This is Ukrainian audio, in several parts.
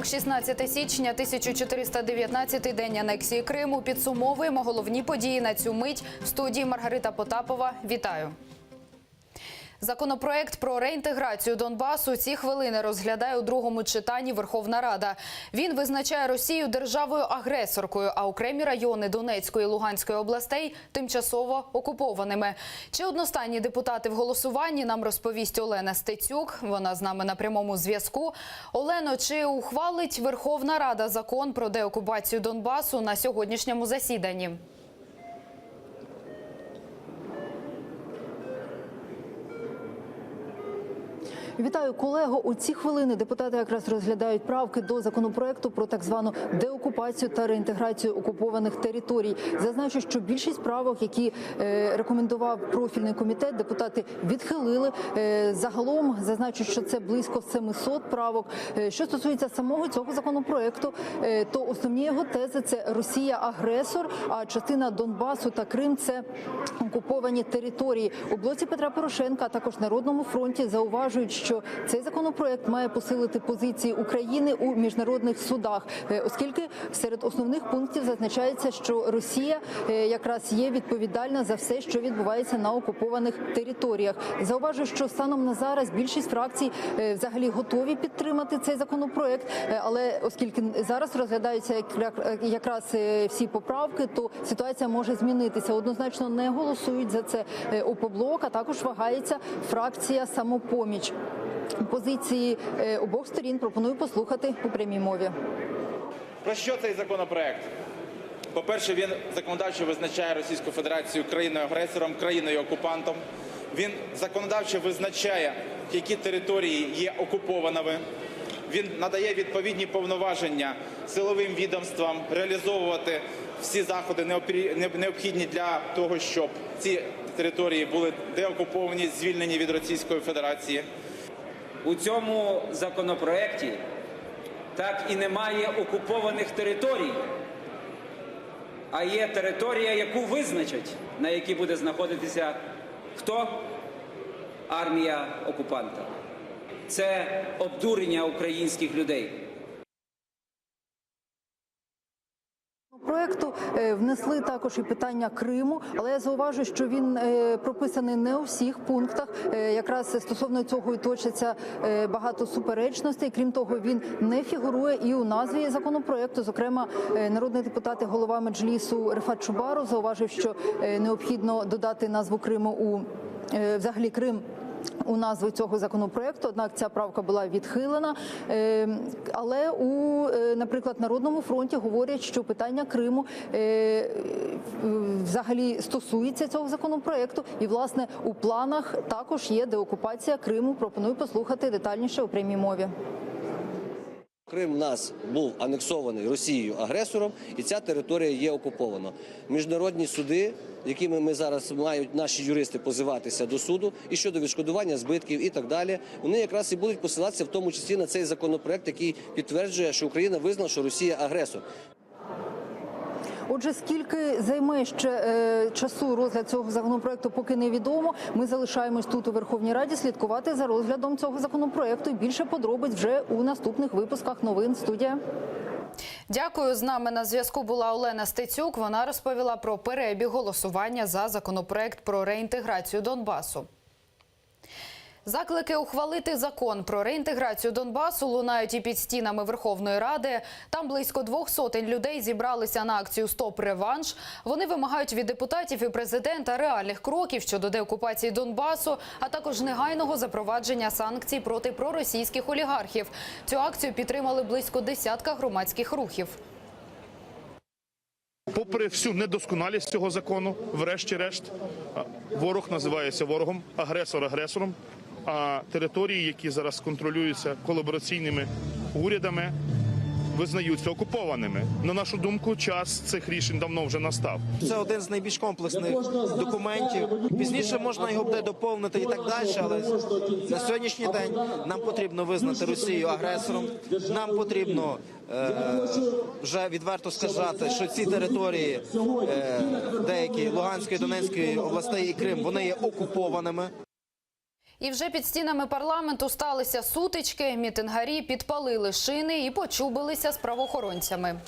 вівторок, 16 січня, 1419-й день анексії Криму. Підсумовуємо головні події на цю мить. В студії Маргарита Потапова. Вітаю. Законопроект про реінтеграцію Донбасу ці хвилини розглядає у другому читанні Верховна Рада. Він визначає Росію державою-агресоркою, а окремі райони Донецької і Луганської областей – тимчасово окупованими. Чи одностайні депутати в голосуванні, нам розповість Олена Стецюк. Вона з нами на прямому зв'язку. Олено, чи ухвалить Верховна Рада закон про деокупацію Донбасу на сьогоднішньому засіданні? Вітаю, колего. У ці хвилини депутати якраз розглядають правки до законопроекту про так звану деокупацію та реінтеграцію окупованих територій. Зазначу, що більшість правок, які рекомендував профільний комітет, депутати відхилили. Загалом зазначу, що це близько 700 правок. Що стосується самого цього законопроекту, то основні його тези – це Росія – агресор, а частина Донбасу та Крим – це окуповані території. У блоці Петра Порошенка, а також Народному фронті зауважують, що цей законопроект має посилити позиції України у міжнародних судах, оскільки серед основних пунктів зазначається, що Росія якраз є відповідальна за все, що відбувається на окупованих територіях. Зауважу, що станом на зараз більшість фракцій взагалі готові підтримати цей законопроект, але оскільки зараз розглядаються якраз всі поправки, то ситуація може змінитися. Однозначно не голосують за це ОПОБЛОК, а також вагається фракція «Самопоміч». Позиції обох сторін пропоную послухати у прямій мові. Про що цей законопроект? По-перше, він законодавчо визначає Російську Федерацію країною-агресором, країною-окупантом. Він законодавчо визначає, які території є окупованими. Він надає відповідні повноваження силовим відомствам реалізовувати всі заходи, необхідні для того, щоб ці території були деокуповані, звільнені від Російської Федерації. У цьому законопроекті так і немає окупованих територій, а є територія, яку визначать, на якій буде знаходитися хто? Армія окупанта. Це обдурення українських людей. Проекту внесли також і питання Криму, але я зауважу, що він прописаний не у всіх пунктах. Якраз стосовно цього і точаться багато суперечностей. Крім того, він не фігурує і у назві законопроекту. Зокрема, народний депутат і голова Меджлісу Рефат Чубаров зауважив, що необхідно додати назву Криму взагалі Крим у назву цього законопроекту, однак ця правка була відхилена. Але наприклад, Народному фронті говорять, що питання Криму взагалі стосується цього законопроекту. І, власне, у планах також є деокупація Криму. Пропоную послухати детальніше у прямій мові. Крим у нас був анексований Росією-агресором, і ця територія є окупована. Міжнародні суди, якими ми зараз мають наші юристи позиватися до суду, і щодо відшкодування збитків і так далі, вони якраз і будуть посилатися в тому числі на цей законопроект, який підтверджує, що Україна визнала, що Росія – агресор. Отже, скільки займе ще часу розгляд цього законопроекту, поки невідомо. Ми залишаємось тут у Верховній Раді слідкувати за розглядом цього законопроекту. І більше подробиць вже у наступних випусках новин. Студія. Дякую. З нами на зв'язку була Олена Стецюк. Вона розповіла про перебіг голосування за законопроект про реінтеграцію Донбасу. Заклики ухвалити закон про реінтеграцію Донбасу лунають і під стінами Верховної Ради. Там близько 200 людей зібралися на акцію «Стоп-реванш». Вони вимагають від депутатів і президента реальних кроків щодо деокупації Донбасу, а також негайного запровадження санкцій проти проросійських олігархів. Цю акцію підтримали близько десятка громадських рухів. Попри всю недосконалість цього закону, врешті-решт, ворог називається ворогом, агресор – агресором, а території, які зараз контролюються колабораційними урядами, визнаються окупованими. На нашу думку, час цих рішень давно вже настав. Це один з найбільш комплексних документів. Пізніше можна його буде доповнити і так далі, але на сьогоднішній день нам потрібно визнати Росію агресором. Нам потрібно вже відверто сказати, що ці території, деякі Луганської, Донецької областей і Крим, вони є окупованими. І вже під стінами парламенту сталися сутички, мітингарі підпалили шини і почубилися з правоохоронцями.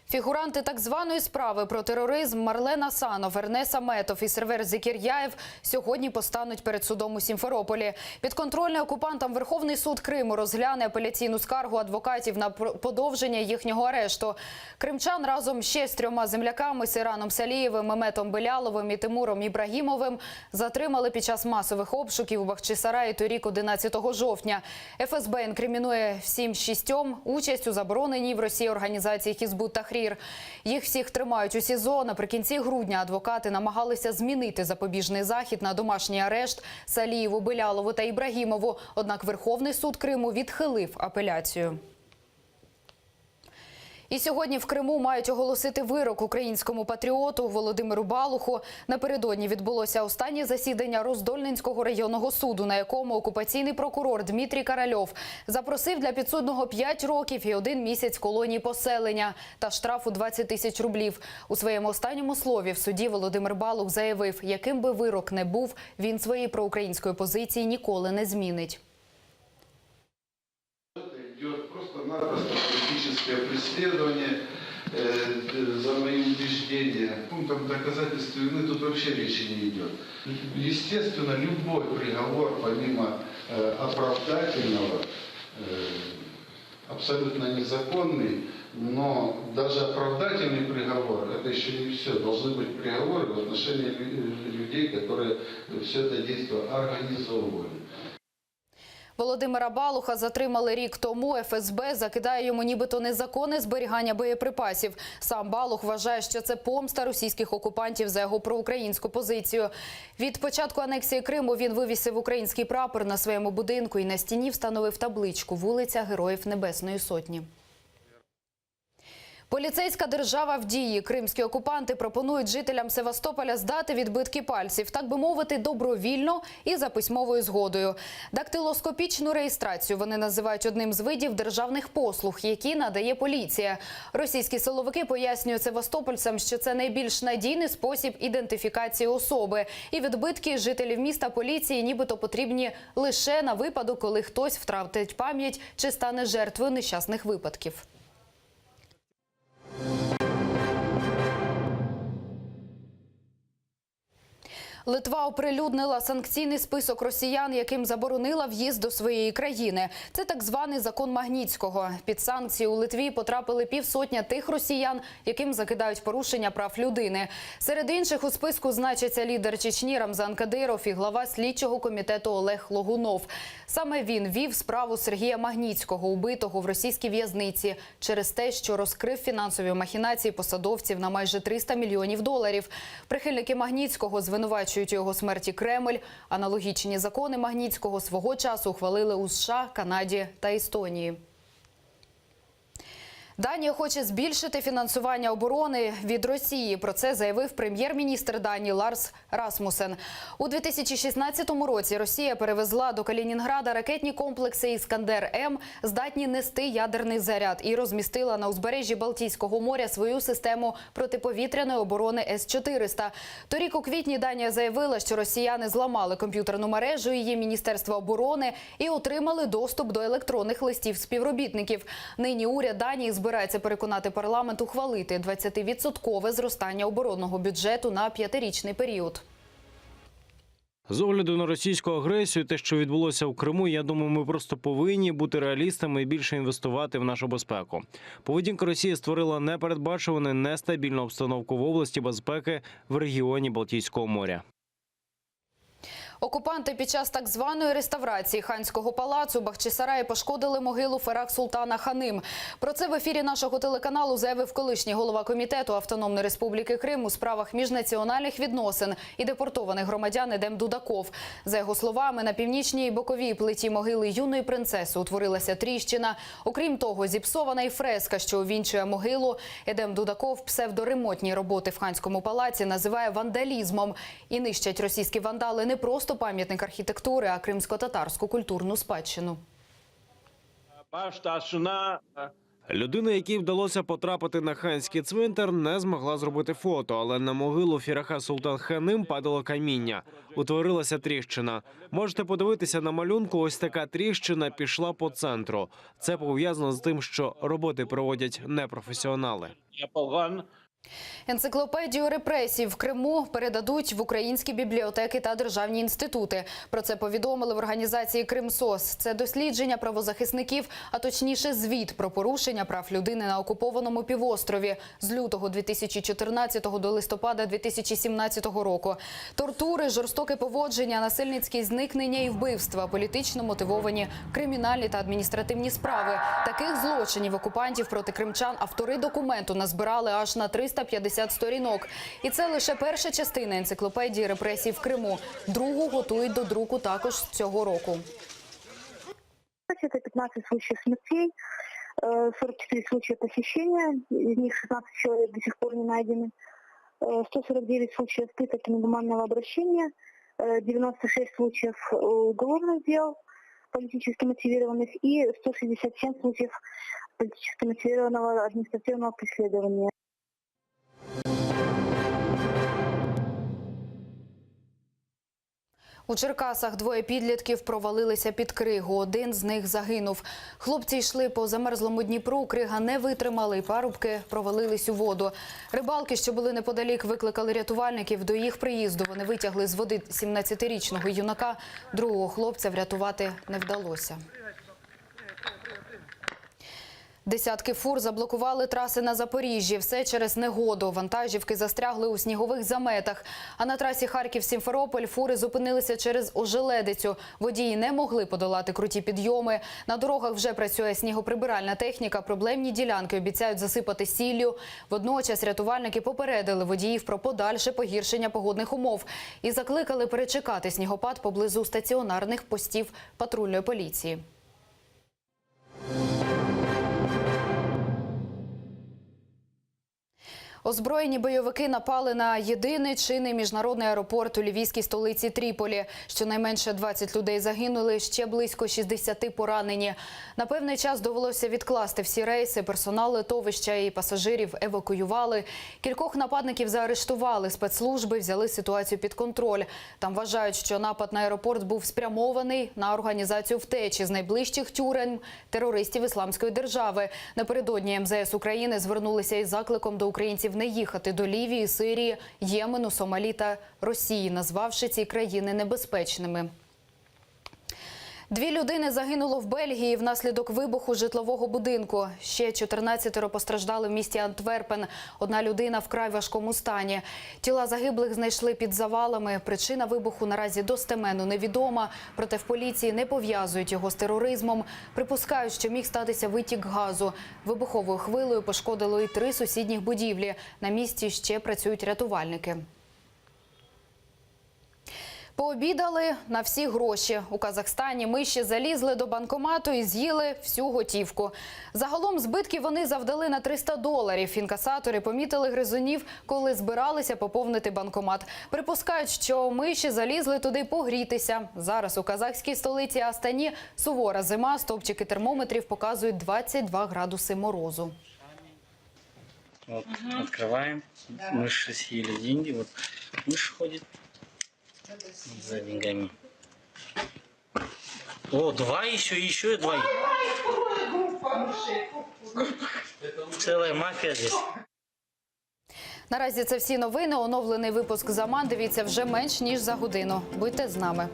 Фігуранти так званої справи про тероризм Марлен Асанов, Ернес Аметов і Сервер Зекір'яєв сьогодні постануть перед судом у Сімферополі. Підконтрольний окупантам Верховний суд Криму розгляне апеляційну скаргу адвокатів на подовження їхнього арешту. Кримчан разом ще з 3 земляками – Сейраном Салієвим, Меметом Беляловим і Тимуром Ібрагімовим – затримали під час масових обшуків у Бахчисараї торік 11 жовтня. ФСБ інкримінує всім 6 участь у забороненій в Росії організації Хізбут Тахрір. Їх всіх тримають у СІЗО. Наприкінці грудня адвокати намагалися змінити запобіжний захід на домашній арешт Салієву, Белялову та Ібрагімову. Однак Верховний суд Криму відхилив апеляцію. І сьогодні в Криму мають оголосити вирок українському патріоту Володимиру Балуху. Напередодні відбулося останнє засідання Роздольненського районного суду, на якому окупаційний прокурор Дмитрій Корольов запросив для підсудного 5 років і 1 місяць колонії поселення та штрафу 20 тисяч рублів. У своєму останньому слові в суді Володимир Балух заявив, яким би вирок не був, він своєї проукраїнської позиції ніколи не змінить. Идет просто-напросто политическое преследование за мои убеждения. Пунктом доказательства вины тут вообще речи не идет. Естественно, любой приговор, помимо оправдательного, абсолютно незаконный, но даже оправдательный приговор, это еще не все. Должны быть приговоры в отношении людей, которые все это действие организовывали. Володимира Балуха затримали рік тому. ФСБ закидає йому нібито незаконне зберігання боєприпасів. Сам Балух вважає, що це помста російських окупантів за його проукраїнську позицію. Від початку анексії Криму він вивісив український прапор на своєму будинку і на стіні встановив табличку «Вулиця Героїв Небесної Сотні». Поліцейська держава в дії. Кримські окупанти пропонують жителям Севастополя здати відбитки пальців, так би мовити, добровільно і за письмовою згодою. Дактилоскопічну реєстрацію вони називають одним з видів державних послуг, які надає поліція. Російські силовики пояснюють севастопольцям, що це найбільш надійний спосіб ідентифікації особи. І відбитки жителів міста поліції нібито потрібні лише на випадок, коли хтось втратить пам'ять чи стане жертвою нещасних випадків. Литва оприлюднила санкційний список росіян, яким заборонила в'їзд до своєї країни. Це так званий закон Магнітського. Під санкції у Литві потрапили 50 тих росіян, яким закидають порушення прав людини. Серед інших у списку значаться лідер Чечні Рамзан Кадиров і глава слідчого комітету Олег Логунов. Саме він вів справу Сергія Магнітського, убитого в російській в'язниці, через те, що розкрив фінансові махінації посадовців на майже $300 мільйонів. Прихильники Магнітського звинувачують у його смерті Кремль. Аналогічні закони Магнітського свого часу ухвалили у США, Канаді та Естонії. Данія хоче збільшити фінансування оборони від Росії. Про це заявив прем'єр-міністр Данії Ларс Расмусен. У 2016 році Росія перевезла до Калінінграда ракетні комплекси «Іскандер-М», здатні нести ядерний заряд, і розмістила на узбережжі Балтійського моря свою систему протиповітряної оборони С-400. Торік у квітні Данія заявила, що росіяни зламали комп'ютерну мережу її Міністерства оборони і отримали доступ до електронних листів співробітників. Нині уряд Данії збирається переконати парламент ухвалити 20% зростання оборонного бюджету на 5-річний період. З огляду на російську агресію, те, що відбулося в Криму, я думаю, ми просто повинні бути реалістами і більше інвестувати в нашу безпеку. Поведінка Росії створила непередбачувану, нестабільну обстановку в області безпеки в регіоні Балтійського моря. Окупанти під час так званої реставрації Ханського палацу Бахчисараї пошкодили могилу Ферах Султана Ханим. Про це в ефірі нашого телеканалу заявив колишній голова комітету Автономної Республіки Крим у справах міжнаціональних відносин і депортованих громадян Едем Дудаков. За його словами, на північній боковій плиті могили юної принцеси утворилася тріщина. Окрім того, зіпсована й фреска, що увінчує могилу. Едем Дудаков псевдоремонтні роботи в Ханському палаці називає вандалізмом. І нищать російські вандали не просто пам'ятник архітектури, а кримсько-татарську культурну спадщину. Людина, якій вдалося потрапити на ханський цвинтар, не змогла зробити фото, але на могилу Фераха Султан Ханим падало каміння. Утворилася тріщина. Можете подивитися на малюнку, ось така тріщина пішла по центру. Це пов'язано з тим, що роботи проводять непрофесіонали. Енциклопедію репресій в Криму передадуть в українські бібліотеки та державні інститути. Про це повідомили в організації «Кримсос». Це дослідження правозахисників, а точніше звіт про порушення прав людини на окупованому півострові з лютого 2014 до листопада 2017 року. Тортури, жорстоке поводження, насильницькі зникнення і вбивства, політично мотивовані кримінальні та адміністративні справи. Таких злочинів окупантів проти кримчан автори документу назбирали аж на 350 сторінок. І це лише перша частина енциклопедії репресій в Криму. Другу готують до друку також цього року. Это 15 случаев смертей, 44 случая похищения, из них 16 человек до сих пор не найдены, 149 случаев пыток и негуманного обращения, 96 случаев уголовных дел, политически мотивированных, и 167 случаев политически мотивированного административного преследования. У Черкасах двоє підлітків провалилися під кригу. Один з них загинув. Хлопці йшли по замерзлому Дніпру, крига не витримала і парубки провалились у воду. Рибалки, що були неподалік, викликали рятувальників. До їх приїзду вони витягли з води 17-річного юнака. Другого хлопця врятувати не вдалося. Десятки фур заблокували траси на Запоріжжі. Все через негоду. Вантажівки застрягли у снігових заметах. А на трасі Харків-Сімферополь фури зупинилися через ожеледицю. Водії не могли подолати круті підйоми. На дорогах вже працює снігоприбиральна техніка. Проблемні ділянки обіцяють засипати сіллю. Водночас рятувальники попередили водіїв про подальше погіршення погодних умов і закликали перечекати снігопад поблизу стаціонарних постів патрульної поліції. Озброєні бойовики напали на єдиний чинний міжнародний аеропорт у лівійській столиці Тріполі. Щонайменше 20 людей загинули, ще близько 60 поранені. На певний час довелося відкласти всі рейси, персонал литовища і пасажирів евакуювали. Кількох нападників заарештували, спецслужби взяли ситуацію під контроль. Там вважають, що напад на аеропорт був спрямований на організацію втечі з найближчих тюрем терористів Ісламської держави. Напередодні МЗС України звернулися із закликом до українців не їхати до Лівії, Сирії, Ємену, Сомалі та Росії, назвавши ці країни небезпечними. 2 людини загинуло в Бельгії внаслідок вибуху житлового будинку. Ще 14 постраждали в місті Антверпен. 1 людина вкрай важкому стані. Тіла загиблих знайшли під завалами. Причина вибуху наразі достеменно невідома. Проте в поліції не пов'язують його з тероризмом. Припускають, що міг статися витік газу. Вибуховою хвилею пошкодило і 3 сусідніх будівлі. На місці ще працюють рятувальники. Пообідали на всі гроші. У Казахстані миші залізли до банкомату і з'їли всю готівку. Загалом збитків вони завдали на $300. Інкасатори помітили гризунів, коли збиралися поповнити банкомат. Припускають, що миші залізли туди погрітися. Зараз у казахській столиці Астані сувора зима. Стовпчики термометрів показують 22 градуси морозу. Вот, открываем. Мыши съели деньги. Вот мышь ходит за деньгами. О, 2 еще и 2. Целая мафия здесь. Наразі це всі новини. Оновлений випуск «Заман» дивіться вже менш ніж за годину. Будьте з нами.